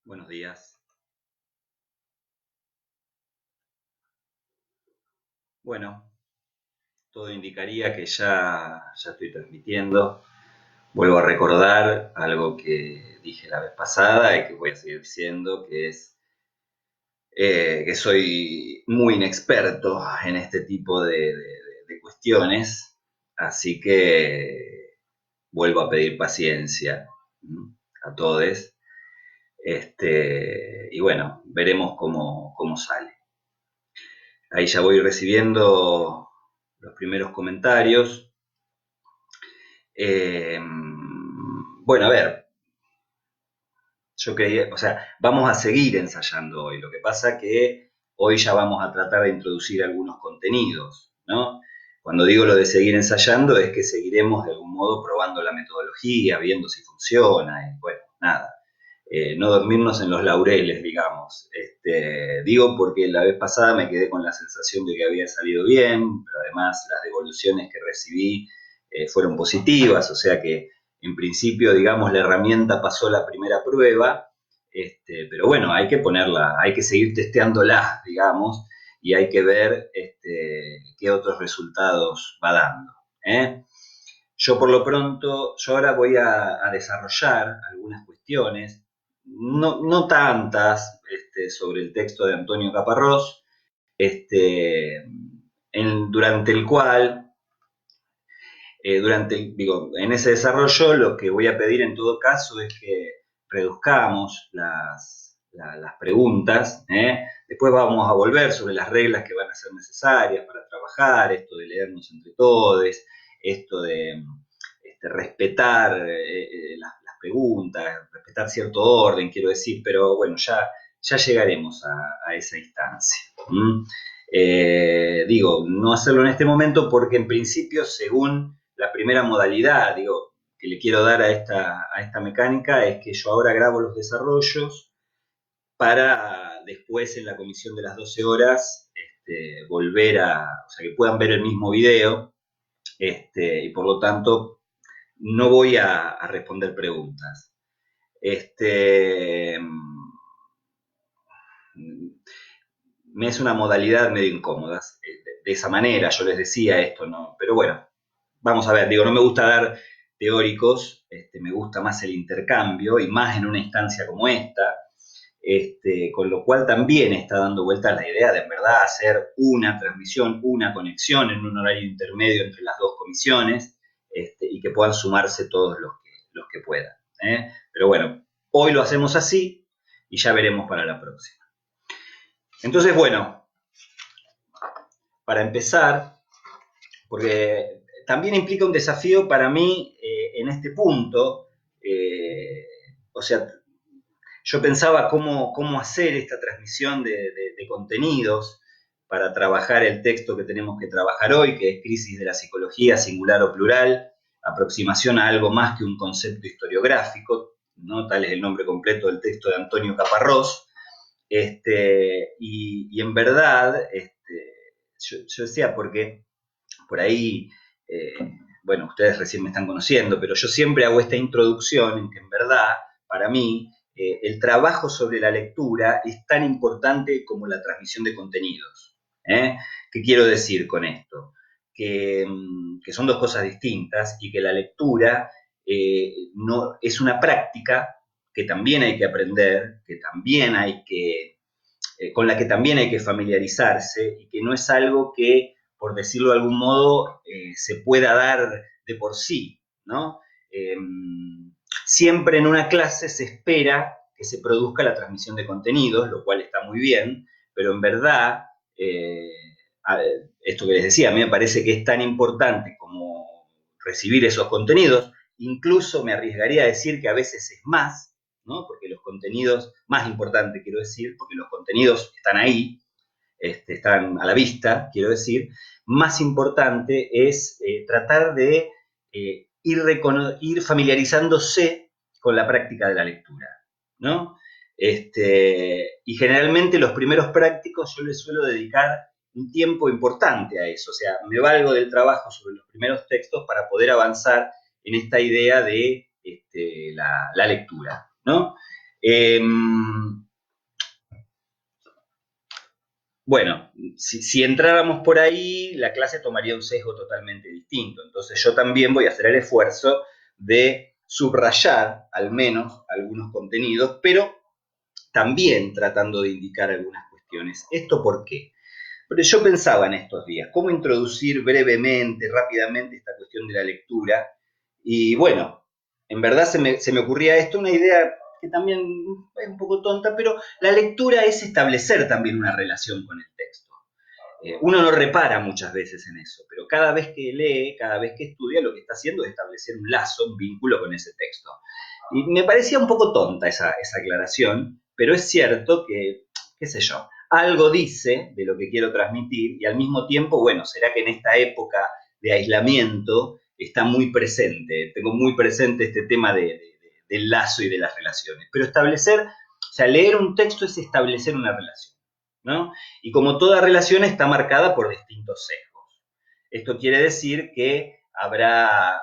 Buenos días. Bueno, todo indicaría que ya estoy transmitiendo. Vuelvo a recordar algo que dije la vez pasada y que voy a seguir diciendo, que es que soy muy inexperto en este tipo de cuestiones, así que vuelvo a pedir paciencia a todos. Y bueno, veremos cómo sale. Ahí ya voy recibiendo los primeros comentarios. Bueno, a ver, yo quería, o sea, vamos a seguir ensayando hoy. Lo que pasa que hoy ya vamos a tratar de introducir algunos contenidos, ¿no? Cuando digo lo de seguir ensayando es que seguiremos de algún modo probando la metodología, viendo si funciona, y bueno, nada. No dormirnos en los laureles, digamos. Digo porque la vez pasada me quedé con la sensación de que había salido bien, pero además las devoluciones que recibí fueron positivas, o sea que en principio, digamos, la herramienta pasó la primera prueba, pero bueno, hay que ponerla, hay que seguir testeándola, digamos, y hay que ver qué otros resultados va dando. ¿eh? Yo por lo pronto, yo ahora voy a desarrollar algunas cuestiones, no tantas, sobre el texto de Antonio Caparrós, durante el cual, digo, en ese desarrollo lo que voy a pedir en todo caso es que reduzcamos las preguntas, después vamos a volver sobre las reglas que van a ser necesarias para trabajar, esto de leernos entre todos, esto de respetar las preguntas, respetar cierto orden, quiero decir, pero bueno, ya llegaremos a esa instancia. Digo, no hacerlo en este momento porque en principio, según la primera modalidad, digo, que le quiero dar a esta mecánica, es que yo ahora grabo los desarrollos para después en la comisión de las 12 horas volver o sea, que puedan ver el mismo video, y por lo tanto no voy a responder preguntas. Me es una modalidad medio incómoda. De esa manera, yo les decía esto, ¿no? Pero bueno, vamos a ver, digo, no me gusta dar teóricos, me gusta más el intercambio y más en una instancia como esta, con lo cual también está dando vuelta la idea de en verdad hacer una transmisión, una conexión en un horario intermedio entre las dos comisiones, y que puedan sumarse todos los que puedan. Pero bueno, hoy lo hacemos así y ya veremos para la próxima. Entonces, bueno, para empezar, porque también implica un desafío para mí en este punto, o sea, yo pensaba cómo hacer esta transmisión de contenidos para trabajar el texto que tenemos que trabajar hoy, que es Crisis de la Psicología, Singular o Plural, aproximación a algo más que un concepto historiográfico, ¿no? Tal es el nombre completo del texto de Antonio Caparrós, y en verdad, yo decía, porque por ahí, bueno, ustedes recién me están conociendo, pero yo siempre hago esta introducción en que en verdad, para mí, el trabajo sobre la lectura es tan importante como la transmisión de contenidos. ¿Qué quiero decir con esto? Que son dos cosas distintas y que la lectura no, es una práctica que también hay que aprender, que también hay que, con la que también hay que familiarizarse y que no es algo que, por decirlo de algún modo, se pueda dar de por sí, ¿no? Siempre en una clase se espera que se produzca la transmisión de contenidos, lo cual está muy bien, pero en verdad, esto que les decía, a mí me parece que es tan importante como recibir esos contenidos, incluso me arriesgaría a decir que a veces es más, ¿no? Porque los contenidos, más importante quiero decir, porque los contenidos están ahí, están a la vista, quiero decir, más importante es tratar de ir familiarizándose con la práctica de la lectura, ¿no? Y generalmente los primeros prácticos yo les suelo dedicar un tiempo importante a eso, o sea, me valgo del trabajo sobre los primeros textos para poder avanzar en esta idea de la lectura, ¿no? Bueno, si entráramos por ahí, la clase tomaría un sesgo totalmente distinto. Entonces yo también voy a hacer el esfuerzo de subrayar al menos algunos contenidos, pero también tratando de indicar algunas cuestiones. ¿Esto por qué? Pero yo pensaba en estos días, cómo introducir brevemente, rápidamente esta cuestión de la lectura. Y bueno, en verdad se me ocurría esto, una idea que también es un poco tonta, pero la lectura es establecer también una relación con el texto. Uno no repara muchas veces en eso, pero cada vez que lee, cada vez que estudia, lo que está haciendo es establecer un lazo, un vínculo con ese texto. Y me parecía un poco tonta esa aclaración, pero es cierto que, qué sé yo, algo dice de lo que quiero transmitir y al mismo tiempo, bueno, será que en esta época de aislamiento está muy presente, tengo muy presente este tema del lazo y de las relaciones. Pero establecer, o sea, leer un texto es establecer una relación, ¿no? Y como toda relación está marcada por distintos sesgos. Esto quiere decir que habrá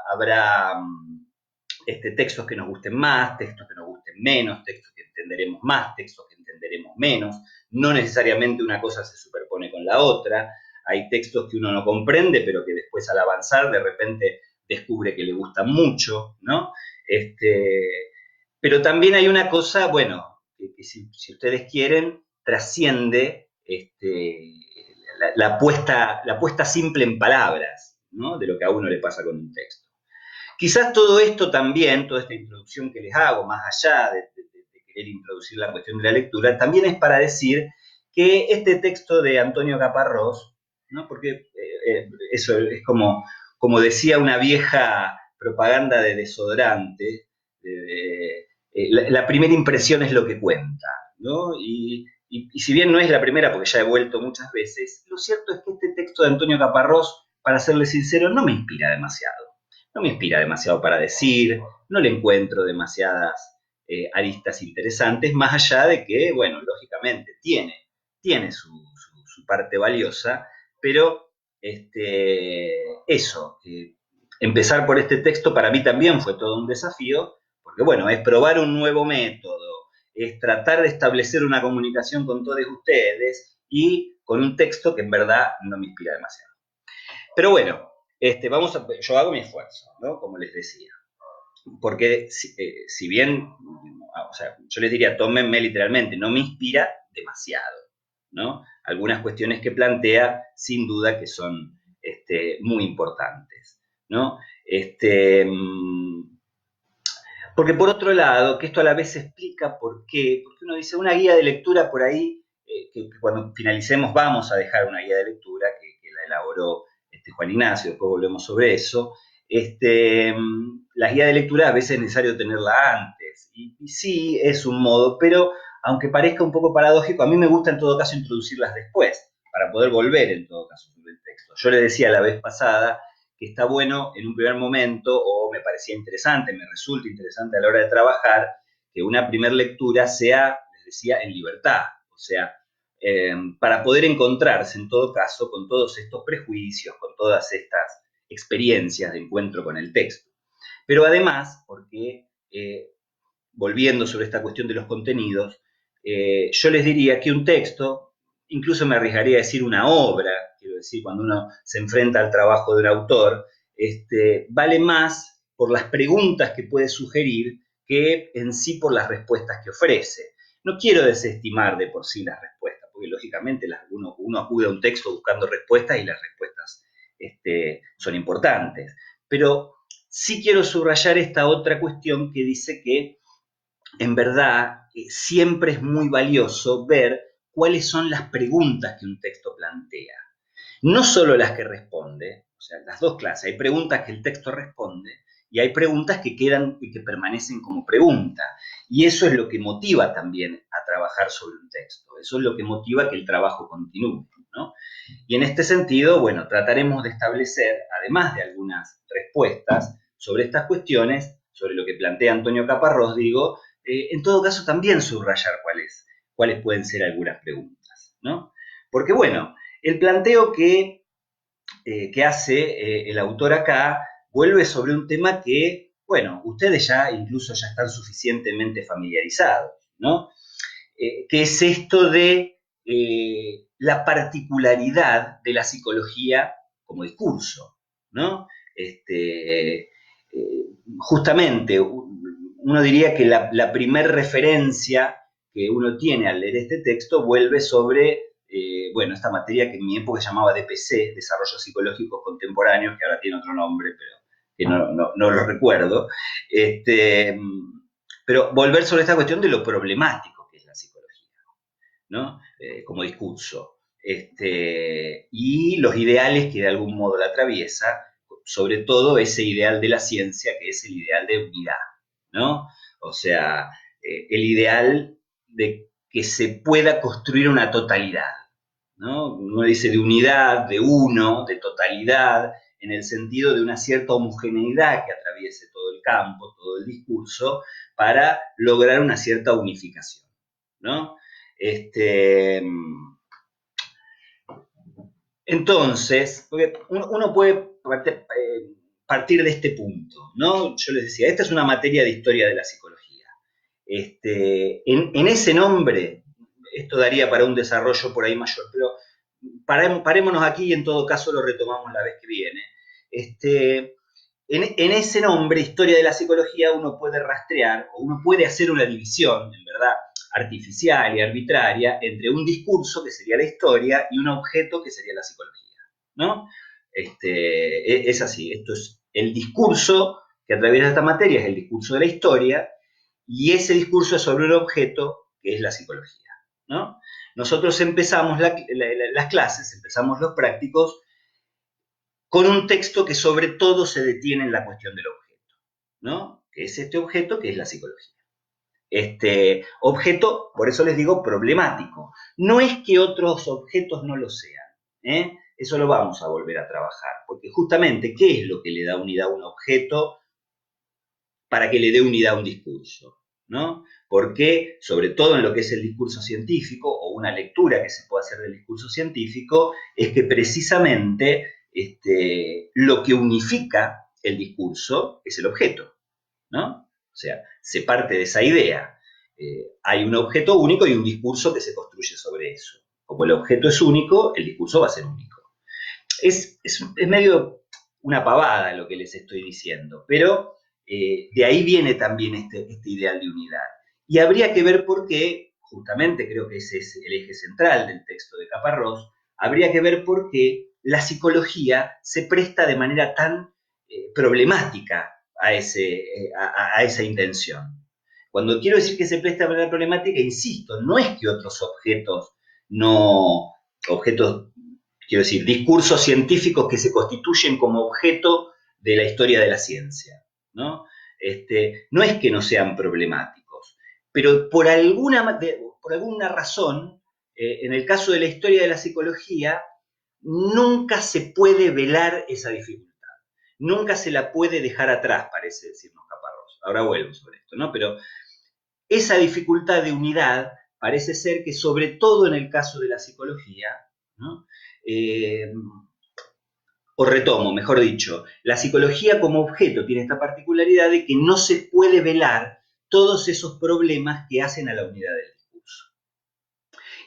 textos que nos gusten más, textos que nos gusten menos, textos que entenderemos más, textos que entenderemos menos. No necesariamente una cosa se superpone con la otra. Hay textos que uno no comprende, pero que después al avanzar de repente descubre que le gustan mucho, ¿no? Pero también hay una cosa, bueno, que si ustedes quieren, trasciende la puesta simple en palabras, ¿no? De lo que a uno le pasa con un texto. Quizás todo esto también, toda esta introducción que les hago, más allá de querer introducir la cuestión de la lectura, también es para decir que este texto de Antonio Caparrós, ¿no? Porque eso es como decía una vieja propaganda de desodorante, la primera impresión es lo que cuenta, ¿no? Y si bien no es la primera, porque ya he vuelto muchas veces, lo cierto es que este texto de Antonio Caparrós, para serle sincero, no me inspira demasiado. No me inspira demasiado para decir, no le encuentro demasiadas aristas interesantes, más allá de que, bueno, lógicamente tiene su parte valiosa, pero eso, empezar por este texto para mí también fue todo un desafío, porque bueno, es probar un nuevo método, es tratar de establecer una comunicación con todos ustedes y con un texto que en verdad no me inspira demasiado. Pero bueno, yo hago mi esfuerzo, ¿no? Como les decía. Porque si bien, o sea, yo les diría, tómenme literalmente, no me inspira demasiado, ¿no? Algunas cuestiones que plantea, sin duda que son muy importantes, ¿no? Porque por otro lado, que esto a la vez explica por qué, porque uno dice una guía de lectura por ahí, que cuando finalicemos vamos a dejar una guía de lectura que la elaboró Juan Ignacio, después volvemos sobre eso. La guía de lectura a veces es necesario tenerla antes, y sí es un modo, pero aunque parezca un poco paradójico, a mí me gusta en todo caso introducirlas después, para poder volver en todo caso sobre el texto. Yo le decía la vez pasada que está bueno en un primer momento, o me parecía interesante, me resulta interesante a la hora de trabajar, que una primera lectura sea, les decía, en libertad, o sea, para poder encontrarse en todo caso con todos estos prejuicios, con todas estas experiencias de encuentro con el texto. Pero además, porque volviendo sobre esta cuestión de los contenidos, yo les diría que un texto, incluso me arriesgaría a decir una obra, quiero decir, cuando uno se enfrenta al trabajo de un autor, vale más por las preguntas que puede sugerir que en sí por las respuestas que ofrece. No quiero desestimar de por sí las respuestas, porque lógicamente uno acude a un texto buscando respuestas y las respuestas son importantes. Pero sí quiero subrayar esta otra cuestión que dice que en verdad siempre es muy valioso ver cuáles son las preguntas que un texto plantea. No solo las que responde, o sea, las dos clases. Hay preguntas que el texto responde y hay preguntas que quedan y que permanecen como pregunta. Y eso es lo que motiva también a trabajar sobre un texto. Eso es lo que motiva que el trabajo continúe, ¿no? Y en este sentido, bueno, trataremos de establecer, además de algunas respuestas sobre estas cuestiones, sobre lo que plantea Antonio Caparrós, digo, en todo caso también subrayar cuáles pueden ser algunas preguntas, ¿no? Porque bueno, El planteo que hace el autor acá vuelve sobre un tema que, bueno, ustedes ya incluso ya están suficientemente familiarizados, ¿no? Que es esto de la particularidad de la psicología como discurso, ¿no? Justamente, uno diría que la primer referencia que uno tiene al leer este texto vuelve sobre, bueno, esta materia que en mi época se llamaba DPC, Desarrollo Psicológico Contemporáneo, que ahora tiene otro nombre, pero que no lo recuerdo. Pero volver sobre esta cuestión de lo problemático que es la psicología, ¿no? Como discurso. Y los ideales que de algún modo la atraviesa, sobre todo ese ideal de la ciencia que es el ideal de unidad, ¿no? O sea, el ideal de que se pueda construir una totalidad, ¿no? Uno dice de unidad, de uno, de totalidad, en el sentido de una cierta homogeneidad que atraviese todo el campo, todo el discurso, para lograr una cierta unificación, ¿no? Entonces, porque uno puede partir de este punto, ¿no? Yo les decía, esta es una materia de historia de la psicología. En ese nombre, esto daría para un desarrollo por ahí mayor, pero parémonos aquí y en todo caso lo retomamos la vez que viene. En ese nombre, historia de la psicología, uno puede rastrear o uno puede hacer una división, en verdad, artificial y arbitraria entre un discurso, que sería la historia, y un objeto, que sería la psicología, ¿no? Es así, esto es el discurso que atraviesa esta materia, es el discurso de la historia, y ese discurso es sobre un objeto, que es la psicología, ¿no? Nosotros empezamos las clases, empezamos los prácticos, con un texto que sobre todo se detiene en la cuestión del objeto, ¿no? Que es este objeto que es la psicología. Este objeto, por eso les digo, problemático. No es que otros objetos no lo sean, ¿eh? Eso lo vamos a volver a trabajar, porque justamente, ¿qué es lo que le da unidad a un objeto para que le dé unidad a un discurso? ¿No? Porque, sobre todo en lo que es el discurso científico, o una lectura que se puede hacer del discurso científico, es que precisamente lo que unifica el discurso es el objeto, ¿no? O sea, se parte de esa idea. Hay un objeto único y un discurso que se construye sobre eso. Como el objeto es único, el discurso va a ser único. Es medio una pavada lo que les estoy diciendo, pero de ahí viene también este ideal de unidad. Y habría que ver por qué, justamente creo que ese es el eje central del texto de Caparrós, habría que ver por qué la psicología se presta de manera tan problemática a esa intención. Cuando quiero decir que se presta de manera problemática, insisto, no es que otros objetos no, objetos, quiero decir, discursos científicos que se constituyen como objeto de la historia de la ciencia, ¿no? No es que no sean problemáticos, pero por alguna razón, en el caso de la historia de la psicología, nunca se puede velar esa dificultad. Nunca se la puede dejar atrás, parece decirnos Caparrós. Ahora vuelvo sobre esto, ¿no? Pero esa dificultad de unidad parece ser que, sobre todo en el caso de la psicología, ¿no? O retomo, mejor dicho, la psicología como objeto tiene esta particularidad de que no se puede velar todos esos problemas que hacen a la unidad del discurso.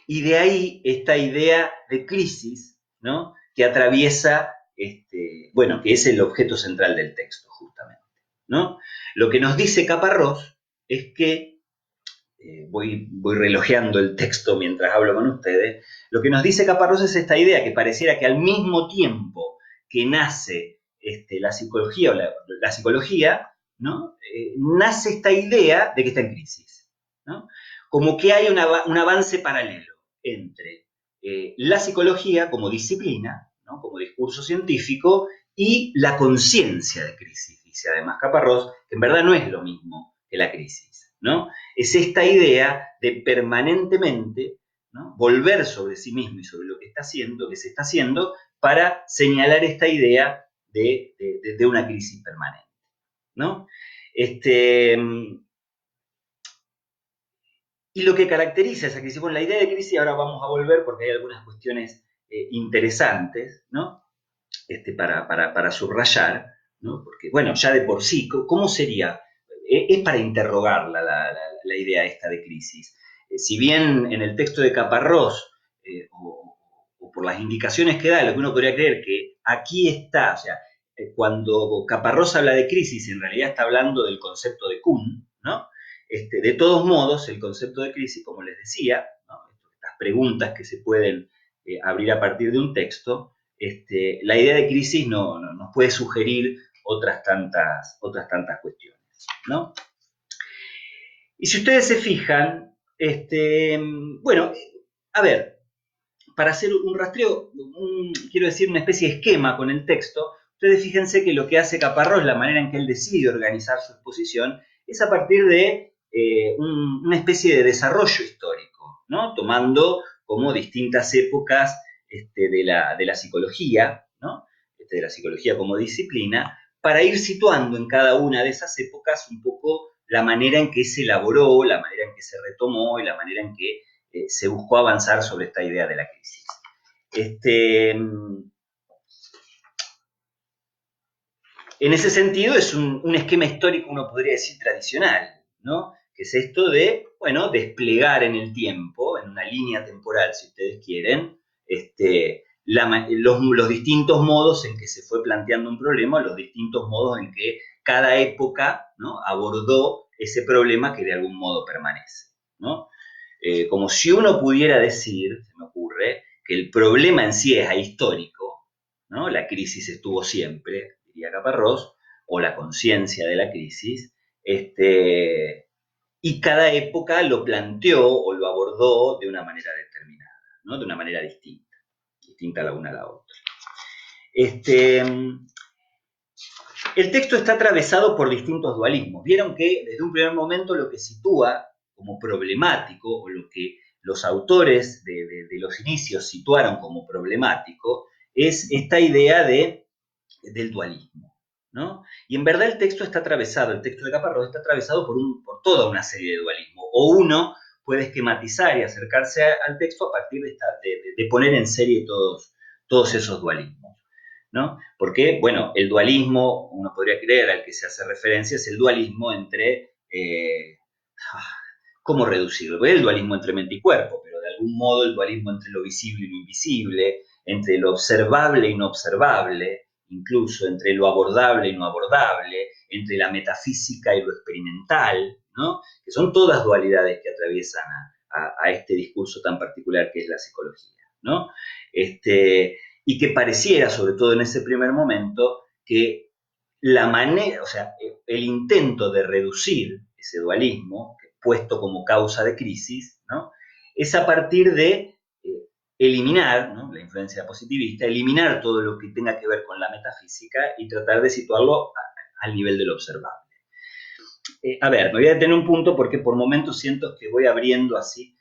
Y de ahí esta idea de crisis, ¿no? Que atraviesa, bueno, que es el objeto central del texto, justamente, ¿no? Lo que nos dice Caparrós es que, voy relojeando el texto mientras hablo con ustedes, lo que nos dice Caparrós es esta idea, que pareciera que al mismo tiempo que nace la psicología, o la psicología, ¿no? Nace esta idea de que está en crisis, ¿no? Como que hay un avance paralelo entre la psicología como disciplina, ¿no? Como discurso científico, y la conciencia de crisis, dice además Caparrós, que en verdad no es lo mismo que la crisis, ¿no? Es esta idea de permanentemente, ¿no? Volver sobre sí mismo y sobre lo que está haciendo, que se está haciendo, para señalar esta idea de una crisis permanente, ¿no? Y lo que caracteriza esa crisis, bueno, la idea de crisis, ahora vamos a volver porque hay algunas cuestiones interesantes, ¿no? Para subrayar, ¿no? Porque, bueno, ya de por sí, ¿cómo sería? Es para interrogar la idea esta de crisis. Si bien en el texto de Caparrós, o por las indicaciones que da, lo que uno podría creer que aquí está, o sea, cuando Caparrós habla de crisis, en realidad está hablando del concepto de Kuhn, ¿no? De todos modos, el concepto de crisis, como les decía, ¿no? Estas preguntas que se pueden abrir a partir de un texto, la idea de crisis nos puede sugerir otras tantas cuestiones, ¿no? Y si ustedes se fijan, bueno, a ver, para hacer un rastreo, quiero decir, una especie de esquema con el texto, ustedes fíjense que lo que hace Caparrós, la manera en que él decide organizar su exposición, es a partir de una especie de desarrollo histórico, ¿no? Tomando como distintas épocas de la psicología, ¿no? De la psicología como disciplina, para ir situando en cada una de esas épocas un poco la manera en que se elaboró, la manera en que se retomó y la manera en que se buscó avanzar sobre esta idea de la crisis. En ese sentido es un esquema histórico, uno podría decir, tradicional, ¿no? Que es esto de, bueno, desplegar en el tiempo, en una línea temporal, si ustedes quieren, los distintos modos en que se fue planteando un problema, los distintos modos en que cada época, ¿no?, abordó ese problema que de algún modo permanece, ¿no? Como si uno pudiera decir, se me ocurre, que el problema en sí es ahistórico, ¿no? La crisis estuvo siempre, diría Caparrós, o la conciencia de la crisis, y cada época lo planteó o lo abordó de una manera determinada, ¿no? De una manera distinta la una a la otra. El texto está atravesado por distintos dualismos. Vieron que desde un primer momento lo que sitúa como problemático, o lo que los autores de los inicios situaron como problemático, es esta idea del dualismo, ¿no? Y en verdad el texto está atravesado, el texto de Caparrós está atravesado por toda una serie de dualismos. O uno puede esquematizar y acercarse al texto a partir de poner en serie todos esos dualismos, ¿no? Porque, bueno, el dualismo, uno podría creer, al que se hace referencia, es el dualismo entre... ¿cómo reducirlo? El dualismo entre mente y cuerpo, pero de algún modo el dualismo entre lo visible y lo invisible, entre lo observable y no observable, incluso entre lo abordable y no abordable, entre la metafísica y lo experimental, ¿no? Que son todas dualidades que atraviesan a este discurso tan particular que es la psicología, ¿no? Y que pareciera, sobre todo en ese primer momento, que la manera, o sea, el intento de reducir ese dualismo, puesto como causa de crisis, ¿no?, es a partir de eliminar, ¿no?, la influencia positivista, eliminar todo lo que tenga que ver con la metafísica y tratar de situarlo al nivel de lo observable. A ver, me voy a detener un punto porque por momentos siento que voy abriendo así.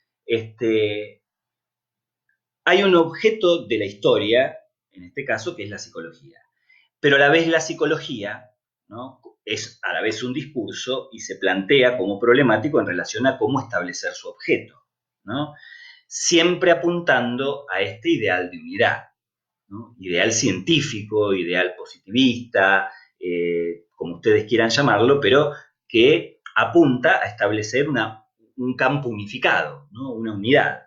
Hay un objeto de la historia, en este caso, que es la psicología. Pero a la vez la psicología, ¿no?, es a la vez un discurso y se plantea como problemático en relación a cómo establecer su objeto, ¿no?, siempre apuntando a este ideal de unidad, ¿no?, ideal científico, ideal positivista, como ustedes quieran llamarlo, pero que apunta a establecer un campo unificado, ¿no?, una unidad.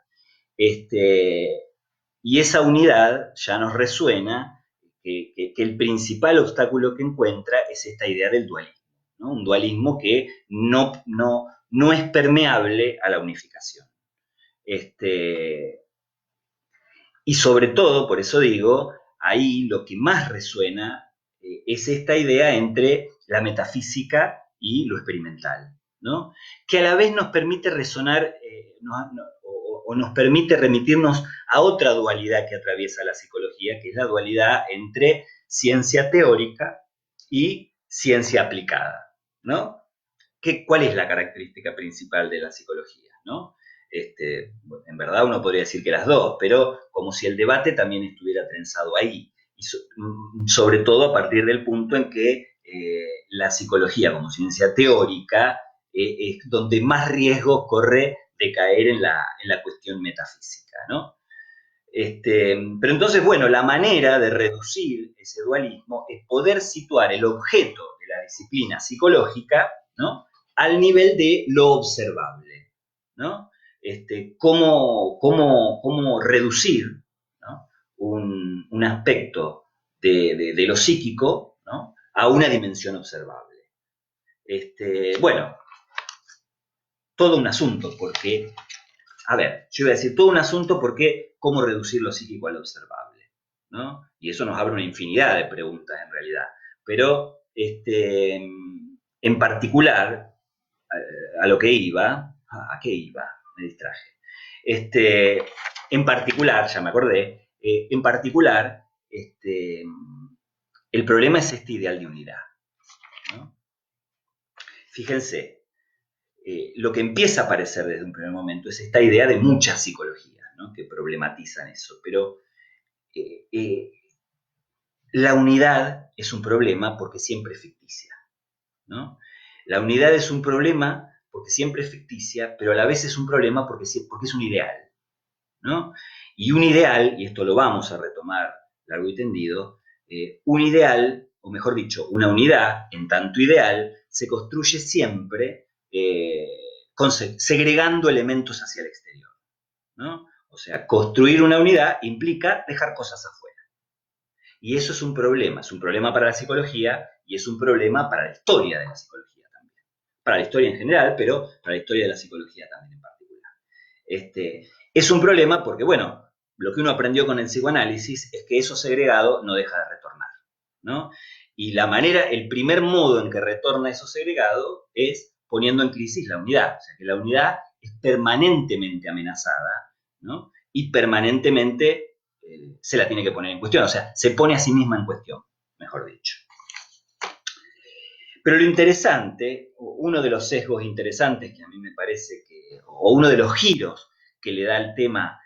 Y esa unidad ya nos resuena que el principal obstáculo que encuentra es esta idea del dualismo, ¿no? Un dualismo que no es permeable a la unificación. Y sobre todo, por eso digo, ahí lo que más resuena es esta idea entre la metafísica y lo experimental, ¿no?, que a la vez nos permite resonar o nos permite remitirnos a otra dualidad que atraviesa la psicología, que es la dualidad entre ciencia teórica y ciencia aplicada, ¿no? ¿Cuál es la característica principal de la psicología, ¿no? Bueno, en verdad uno podría decir que las dos, pero como si el debate también estuviera trenzado ahí, y sobre todo a partir del punto en que la psicología como ciencia teórica es donde más riesgo corre de caer en la cuestión metafísica, ¿no? Pero entonces, bueno, la manera de reducir ese dualismo es poder situar el objeto de la disciplina psicológica, ¿no?, al nivel de lo observable, ¿no? Cómo reducir, ¿no?, un aspecto de lo psíquico, ¿no?, a una dimensión observable. Bueno, todo un asunto, porque, a ver, yo iba a decir todo un asunto porque cómo reducir lo psíquico a lo observable, ¿no? Y eso nos abre una infinidad de preguntas en realidad. Pero, en particular, a lo que iba, ¿a qué iba? Me distraje. En particular, ya me acordé, en particular, el problema es este ideal de unidad, ¿no? Fíjense, lo que empieza a aparecer desde un primer momento es esta idea de muchas psicologías, ¿no?, que problematizan eso, pero la unidad es un problema porque siempre es ficticia, ¿no? La unidad es un problema porque siempre es ficticia, pero a la vez es un problema porque es un ideal, ¿no? Y un ideal, y esto lo vamos a retomar largo y tendido, un ideal, o mejor dicho, una unidad, en tanto ideal, se construye siempre segregando elementos hacia el exterior, ¿no? O sea, construir una unidad implica dejar cosas afuera. Y eso es un problema para la psicología y es un problema para la historia de la psicología también. Para la historia en general, pero para la historia de la psicología también en particular. Es un problema porque, bueno, lo que uno aprendió con el psicoanálisis es que eso segregado no deja de retornar, ¿no? Y la manera, el primer modo en que retorna eso segregado es poniendo en crisis la unidad. O sea, que la unidad es permanentemente amenazada, ¿no? Y permanentemente se la tiene que poner en cuestión. O sea, se pone a sí misma en cuestión, mejor dicho. Pero lo interesante, uno de los sesgos interesantes que a mí me parece que, o uno de los giros que le da el tema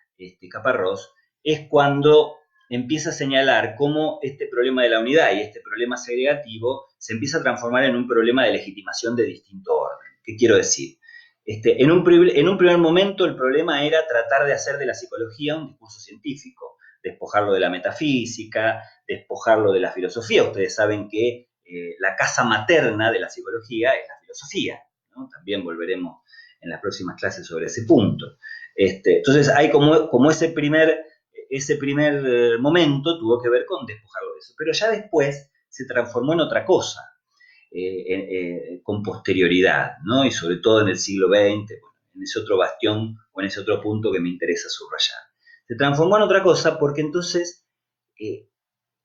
Caparrós, es cuando empieza a señalar cómo este problema de la unidad y este problema segregativo se empieza a transformar en un problema de legitimación de distinto orden. ¿Qué quiero decir? En un primer momento el problema era tratar de hacer de la psicología un discurso científico, despojarlo de la metafísica, despojarlo de la filosofía. Ustedes saben que la casa materna de la psicología es la filosofía, ¿no? También volveremos en las próximas clases sobre ese punto. Entonces hay como ese primer momento tuvo que ver con despojarlo de eso, pero ya después se transformó en otra cosa, con posterioridad, ¿no? Y sobre todo en el siglo XX, bueno, en ese otro bastión o en ese otro punto que me interesa subrayar. Se transformó en otra cosa porque entonces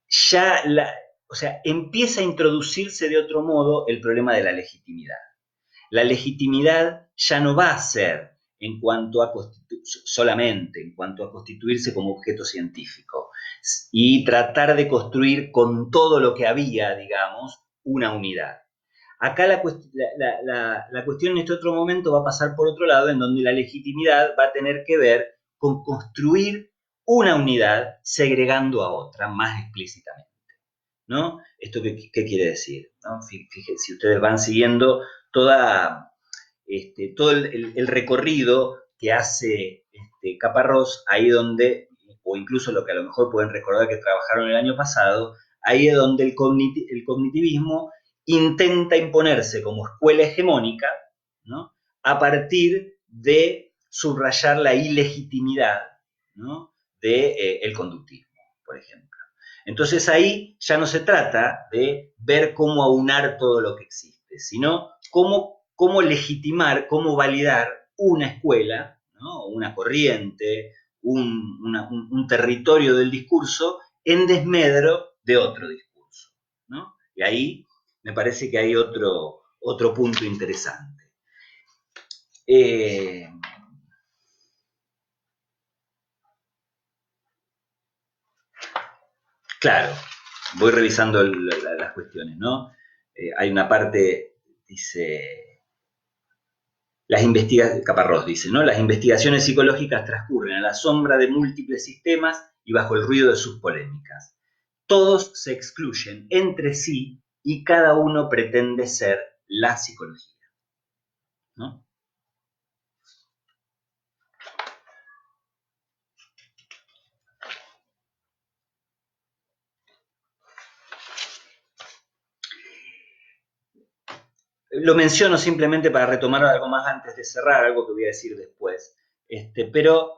ya o sea, empieza a introducirse de otro modo el problema de la legitimidad. La legitimidad ya no va a ser solamente en cuanto a constituirse como objeto científico y tratar de construir con todo lo que había, digamos, una unidad. Acá la cuestión en este otro momento va a pasar por otro lado, en donde la legitimidad va a tener que ver con construir una unidad segregando a otra más explícitamente, ¿no? ¿Esto qué quiere decir? ¿No? Fíjense, si ustedes van siguiendo todo el recorrido que hace Caparrós, ahí donde, o incluso lo que a lo mejor pueden recordar que trabajaron el año pasado, ahí es donde el cognitivismo intenta imponerse como escuela hegemónica, ¿no?, a partir de subrayar la ilegitimidad, ¿no?, del conductismo, por ejemplo. Entonces ahí ya no se trata de ver cómo aunar todo lo que existe, sino cómo legitimar, cómo validar una escuela, ¿no?, una corriente, un territorio del discurso en desmedro de otro discurso, ¿no? Y ahí me parece que hay otro punto interesante. Claro, voy revisando las cuestiones, ¿no? Hay una parte, dice, Caparrós dice, ¿no? Las investigaciones psicológicas transcurren a la sombra de múltiples sistemas y bajo el ruido de sus polémicas. Todos se excluyen entre sí y cada uno pretende ser la psicología, ¿no? Lo menciono simplemente para retomar algo más antes de cerrar, algo que voy a decir después. Pero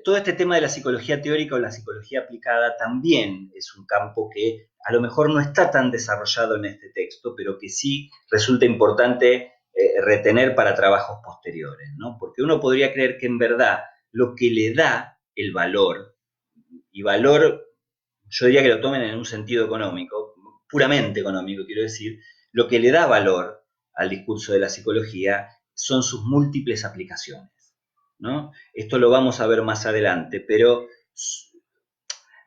todo este tema de la psicología teórica o la psicología aplicada también es un campo que a lo mejor no está tan desarrollado en este texto, pero que sí resulta importante retener para trabajos posteriores, ¿no? Porque uno podría creer que en verdad lo que le da el valor, y valor yo diría que lo tomen en un sentido económico, puramente económico, quiero decir, lo que le da valor al discurso de la psicología son sus múltiples aplicaciones, ¿no? Esto lo vamos a ver más adelante, pero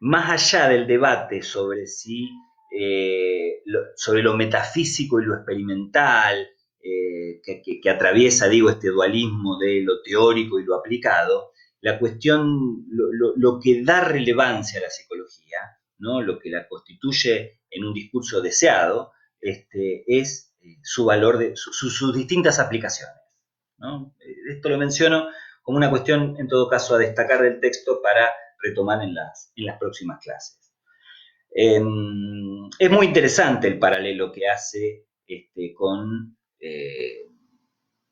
más allá del debate sobre si sobre lo metafísico y lo experimental que atraviesa, digo, este dualismo de lo teórico y lo aplicado, la cuestión, lo que da relevancia a la psicología, ¿no? Lo que la constituye en un discurso deseado, es su valor, sus distintas aplicaciones, ¿no? Esto lo menciono como una cuestión, en todo caso, a destacar del texto para retomar en las próximas clases. Es muy interesante el paralelo que hace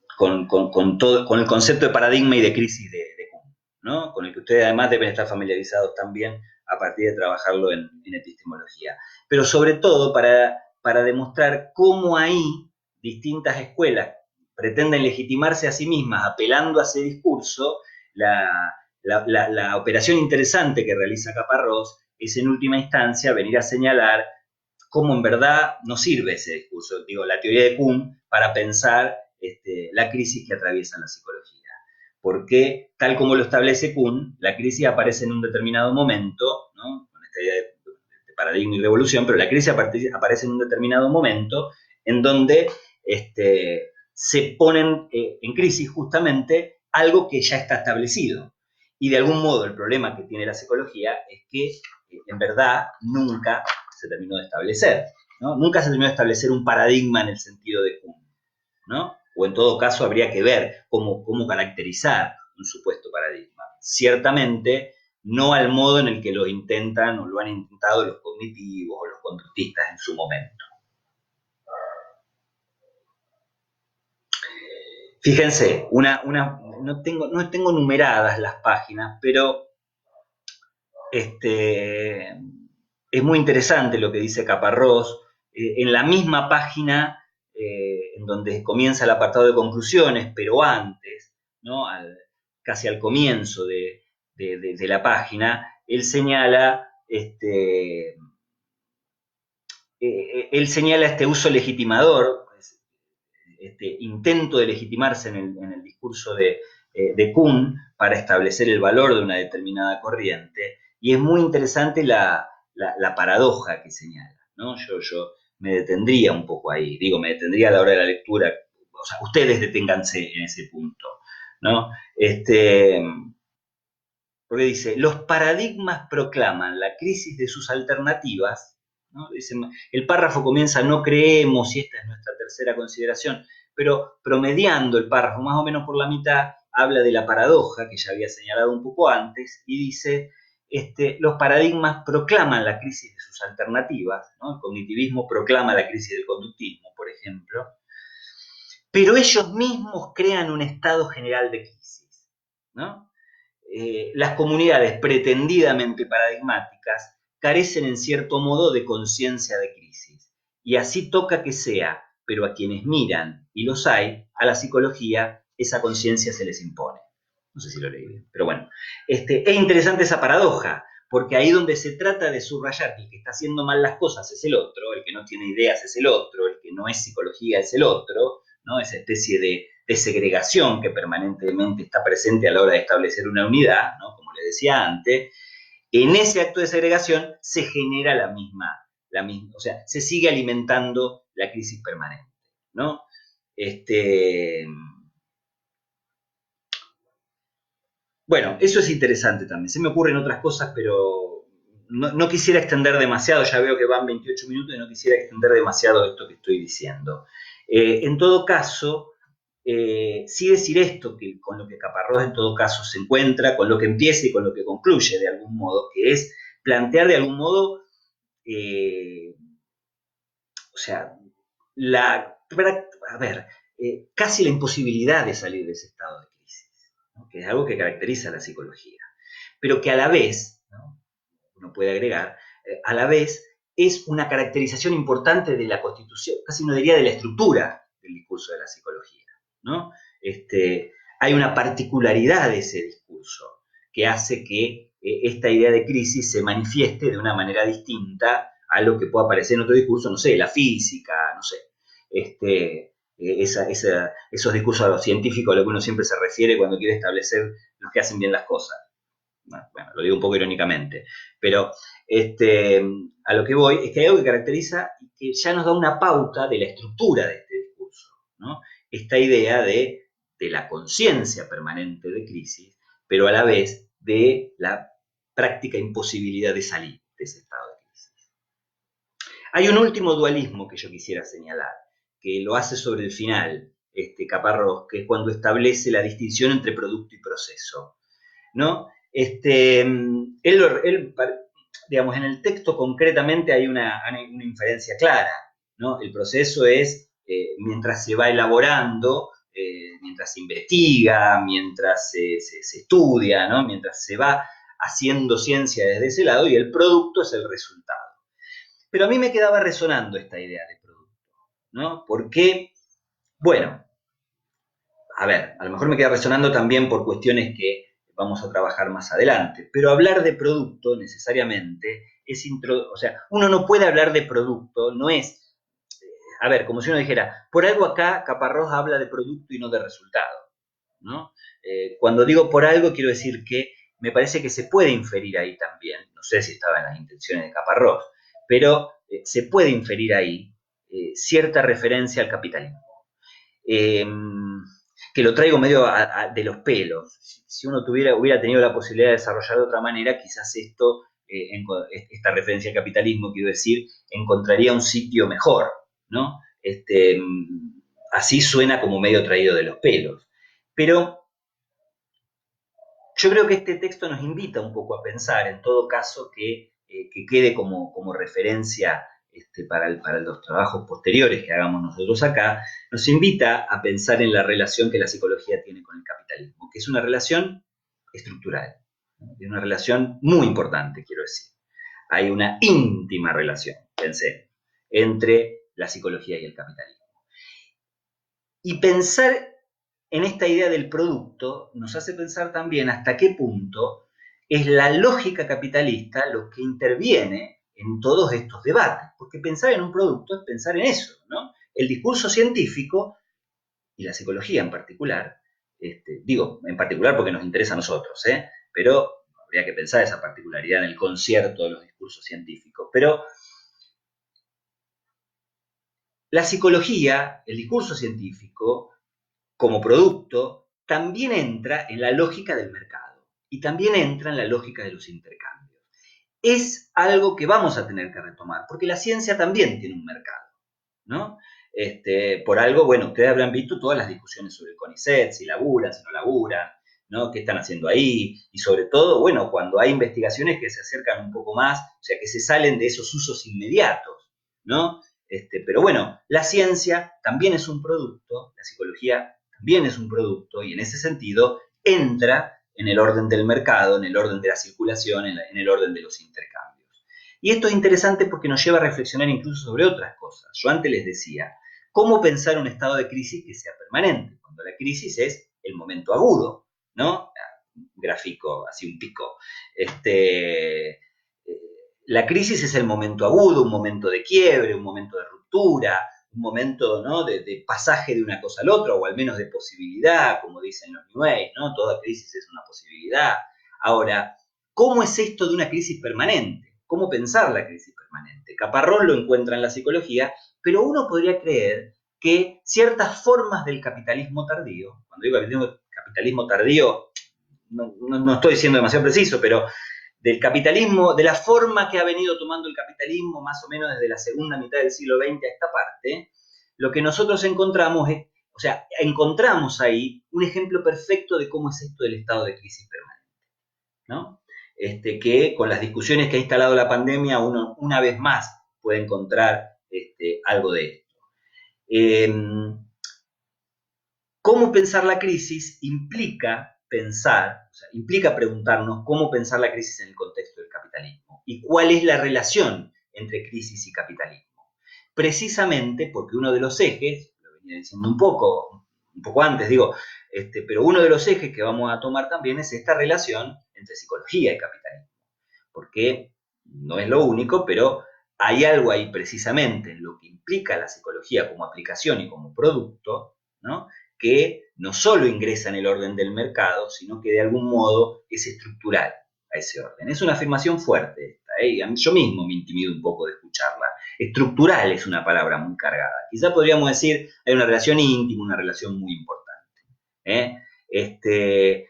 con el concepto de paradigma y de crisis de Kuhn, ¿no? Con el que ustedes además deben estar familiarizados también a partir de trabajarlo en epistemología. Pero sobre todo para demostrar cómo ahí distintas escuelas pretenden legitimarse a sí mismas apelando a ese discurso. La operación interesante que realiza Caparrós es en última instancia venir a señalar cómo en verdad no sirve ese discurso, digo, la teoría de Kuhn para pensar la crisis que atraviesa la psicología. Porque, tal como lo establece Kuhn, la crisis aparece en un determinado momento, ¿no? Con esta idea de paradigma y revolución, pero la crisis aparece en un determinado momento en donde se ponen en crisis justamente algo que ya está establecido. Y de algún modo el problema que tiene la psicología es que en verdad nunca se terminó de establecer, ¿no? Nunca se terminó de establecer un paradigma en el sentido de Kuhn, ¿no? O en todo caso habría que ver cómo caracterizar un supuesto paradigma. Ciertamente no al modo en el que lo intentan o lo han intentado los cognitivos o los conductistas en su momento. Fíjense, no tengo numeradas las páginas, pero es muy interesante lo que dice Caparrós. En la misma página en donde comienza el apartado de conclusiones, pero antes, ¿no? Casi al comienzo de la página, él señala este uso legitimador, este intento de legitimarse en el discurso de Kuhn para establecer el valor de una determinada corriente, y es muy interesante la paradoja que señala, ¿no? Yo me detendría un poco ahí, digo, me detendría a la hora de la lectura, o sea, ustedes deténganse en ese punto, ¿no? Porque dice, los paradigmas proclaman la crisis de sus alternativas, ¿no? Dice, el párrafo comienza, no creemos, y esta es nuestra tercera consideración, pero promediando el párrafo más o menos por la mitad, habla de la paradoja que ya había señalado un poco antes, y dice, los paradigmas proclaman la crisis de sus alternativas, ¿no? El cognitivismo proclama la crisis del conductismo, por ejemplo, pero ellos mismos crean un estado general de crisis, ¿no? Las comunidades pretendidamente paradigmáticas carecen en cierto modo de conciencia de crisis. Y así toca que sea, pero a quienes miran, y los hay, a la psicología, esa conciencia se les impone. No sé si lo leí bien, pero bueno. Es interesante esa paradoja, porque ahí donde se trata de subrayar que el que está haciendo mal las cosas es el otro, el que no tiene ideas es el otro, el que no es psicología es el otro, ¿no? Esa especie de segregación que permanentemente está presente a la hora de establecer una unidad, ¿no? Como les decía antes, en ese acto de segregación se genera la misma, o sea, se sigue alimentando la crisis permanente, ¿no? Bueno, eso es interesante también. Se me ocurren otras cosas, pero no quisiera extender demasiado. Ya veo que van 28 minutos y no quisiera extender demasiado esto que estoy diciendo. En todo caso, sí decir esto, que con lo que Caparrós en todo caso se encuentra, con lo que empieza y con lo que concluye de algún modo, que es plantear de algún modo, o sea, a ver, casi la imposibilidad de salir de ese estado de crisis, ¿no? Que es algo que caracteriza a la psicología, pero que a la vez, ¿no? Uno puede agregar, a la vez es una caracterización importante de la constitución, casi no diría de la estructura del discurso de la psicología, ¿no? Hay una particularidad de ese discurso que hace que esta idea de crisis se manifieste de una manera distinta a lo que pueda aparecer en otro discurso, no sé, la física, no sé, esos discursos a los científicos a los que uno siempre se refiere cuando quiere establecer los que hacen bien las cosas. Bueno, lo digo un poco irónicamente, pero a lo que voy es que hay algo que caracteriza y que ya nos da una pauta de la estructura de este discurso, ¿no? Esta idea de la conciencia permanente de crisis, pero a la vez de la práctica imposibilidad de salir de ese estado de crisis. Hay un último dualismo que yo quisiera señalar, que lo hace sobre el final, Caparrós, que es cuando establece la distinción entre producto y proceso, ¿no? Digamos, en el texto concretamente hay una inferencia clara, ¿no? El proceso es mientras se va elaborando, mientras se investiga, mientras se estudia, ¿no? Mientras se va haciendo ciencia desde ese lado, y el producto es el resultado. Pero a mí me quedaba resonando esta idea de producto, ¿no? Porque, bueno, a ver, a lo mejor me queda resonando también por cuestiones que vamos a trabajar más adelante, pero hablar de producto necesariamente es o sea, uno no puede hablar de producto, no es, a ver, como si uno dijera, por algo acá Caparrós habla de producto y no de resultado, ¿no? Cuando digo por algo quiero decir que me parece que se puede inferir ahí también, no sé si estaba en las intenciones de Caparrós, pero se puede inferir ahí cierta referencia al capitalismo. Que lo traigo medio de los pelos. Si uno hubiera tenido la posibilidad de desarrollar de otra manera, quizás esta referencia al capitalismo, quiero decir, encontraría un sitio mejor, ¿no? Así suena como medio traído de los pelos. Pero yo creo que este texto nos invita un poco a pensar, en todo caso, que quede como referencia para los trabajos posteriores que hagamos nosotros acá, nos invita a pensar en la relación que la psicología tiene con el capitalismo, que es una relación estructural, ¿no? Es una relación muy importante, quiero decir. Hay una íntima relación, pensé, entre la psicología y el capitalismo. Y pensar en esta idea del producto nos hace pensar también hasta qué punto es la lógica capitalista lo que interviene en todos estos debates, porque pensar en un producto es pensar en eso, ¿no? El discurso científico, y la psicología en particular, digo en particular porque nos interesa a nosotros, pero habría que pensar esa particularidad en el concierto de los discursos científicos, pero la psicología, el discurso científico, como producto, también entra en la lógica del mercado y también entra en la lógica de los intercambios. Es algo que vamos a tener que retomar, porque la ciencia también tiene un mercado, ¿no? Por algo, bueno, ustedes habrán visto todas las discusiones sobre el CONICET, si laburan, si no laburan, ¿no? ¿Qué están haciendo ahí? Y sobre todo, bueno, cuando hay investigaciones que se acercan un poco más, o sea, que se salen de esos usos inmediatos, ¿no? Pero bueno, la ciencia también es un producto, la psicología también es un producto, y en ese sentido entra en el orden del mercado, en el orden de la circulación, en el orden de los intercambios. Y esto es interesante porque nos lleva a reflexionar incluso sobre otras cosas. Yo antes les decía, ¿cómo pensar un estado de crisis que sea permanente? Cuando la crisis es el momento agudo, ¿no? Gráfico, así un pico. La crisis es el momento agudo, un momento de quiebre, un momento de ruptura, un momento, ¿no? de pasaje de una cosa al otra, o al menos de posibilidad, como dicen los New Age, ¿no? Toda crisis es una posibilidad. Ahora, ¿cómo es esto de una crisis permanente? ¿Cómo pensar la crisis permanente? Caparrós lo encuentra en la psicología, pero uno podría creer que ciertas formas del capitalismo tardío, cuando digo capitalismo tardío, no estoy siendo demasiado preciso, pero del capitalismo, de la forma que ha venido tomando el capitalismo más o menos desde la segunda mitad del siglo XX a esta parte, lo que nosotros encontramos es, o sea, encontramos ahí un ejemplo perfecto de cómo es esto del estado de crisis permanente, ¿no? Que con las discusiones que ha instalado la pandemia uno una vez más puede encontrar algo de esto. cómo pensar la crisis implica pensar, o sea, implica preguntarnos cómo pensar la crisis en el contexto del capitalismo y cuál es la relación entre crisis y capitalismo. Precisamente porque uno de los ejes, lo venía diciendo un poco antes, digo, pero uno de los ejes que vamos a tomar también es esta relación entre psicología y capitalismo. Porque no es lo único, pero hay algo ahí precisamente en lo que implica la psicología como aplicación y como producto, ¿no? Que no solo ingresa en el orden del mercado, sino que de algún modo es estructural a ese orden. Es una afirmación fuerte esta, ¿eh? Yo mismo me intimido un poco de escucharla. Estructural es una palabra muy cargada. Quizá podríamos decir hay una relación íntima, una relación muy importante. ¿Eh?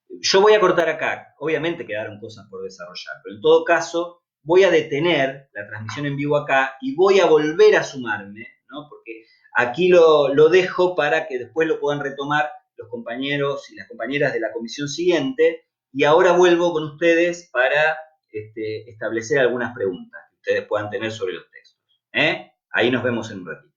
Yo voy a cortar acá, obviamente quedaron cosas por desarrollar, pero en todo caso voy a detener la transmisión en vivo acá y voy a volver a sumarme, ¿no? Porque aquí lo dejo para que después lo puedan retomar los compañeros y las compañeras de la comisión siguiente, y ahora vuelvo con ustedes para establecer algunas preguntas que ustedes puedan tener sobre los textos. ¿Eh? Ahí nos vemos en un ratito.